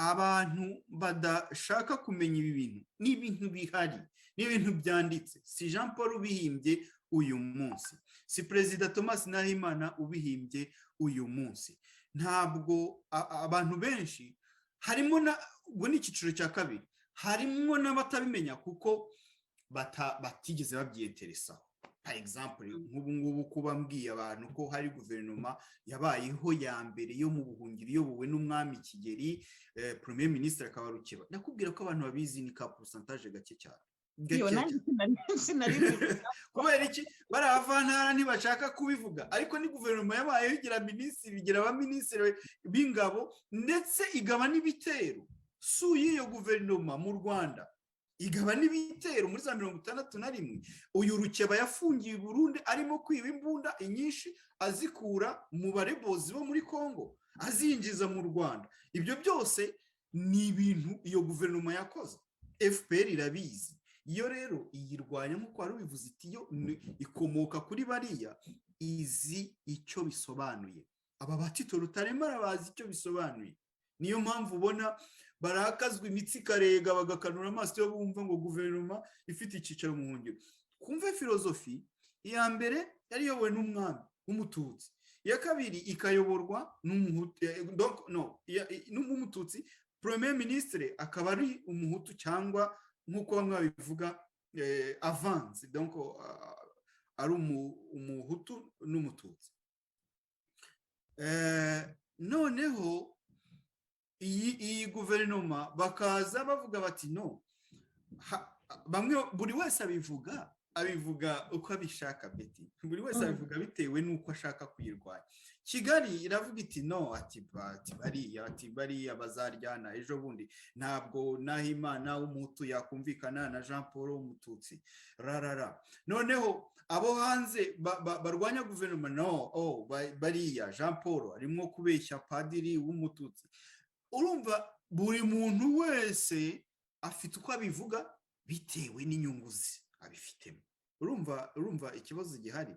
abantu badashaka kumenya ibi bintu ni ibintu bihari, ni ibintu byanditse. Si Jean Paul ubihimbye uyu munsi, si Perezida Thomas Nahimana ubihimbye uyu munsi. Ntabwo abantu benshi, harimo na ubwo ni icyiciro cya kabiri, harimo n'abatabimenya kuko batigeze babyiyeteresaho. Par exemple, nk'ubu ngubu kuba mbwiye abantu ko hari guverinoma yabayeho ya mbere yo mu buhungiro iyobowe n'umwami Kigeli, premier ministre akaba Rukeba, nakubwira ko abantu babizi ni ka pourcentage gake cyane. Kubera iki baravantara ntibashaka kubivuga, ariko ni guverinoma yabayeho igira minisitiri, igira abaminisitiri b'ingabo, ndetse igaba n'ibitero. Suye iyo guverinoma mu Rwanda igaba n'ibitero muri za 61. Uyu Rukeba yafungiye Burundi arimo kwiba imbunda inyinshi azikura mu barebozi bo muri Kongo azinjiza mu Rwanda. Ibyo byose ni ibintu iyo guverinoma yakoze. FPR irabizi. Iyo rero iyirwanya nk'uko wari ubivuze iti yo ikomoka kuri bariya, izi icyo bisobanuye. Aba Batito Rutaremara bazi icyo bisobanuye. Niyo mpamvu ubona barakazwa imitsi ikarega bagakanura amaso yo bumva ngo guverinoma ifite icyicaro mu buhungiro. Kumva filozofi, iya mbere yari yobowe n'umwami w'umututsi, iya kabiri ikayoborwa n'umuhutu, n'umututsi, premier ministre akaba ari umuhutu cyangwa nk'uko bamwe babivuga avance, donc ari umuhutu n'umututsi. Noneho iyi guverinoma bakaza bavuga bati no, bamwe buri wese abivuga uko abishaka. Beti buri wese abivuga bitewe n'uko ashaka kuyirwanya. Kigali iravuga iti no, ati bariya bazaryana ejo bundi, ntabwo Nahimana w'umuhutu yakumvikana na Jean Paul w'umututsi rarara. Noneho abo hanze barwanya guverinoma, no, bariya Jean Paul arimo kubeshya padiri w'umututsi. Urumva buri muntu wese afite uko abivuga bitewe n'inyungu ze abifitemo. Urumva ikibazo gihari.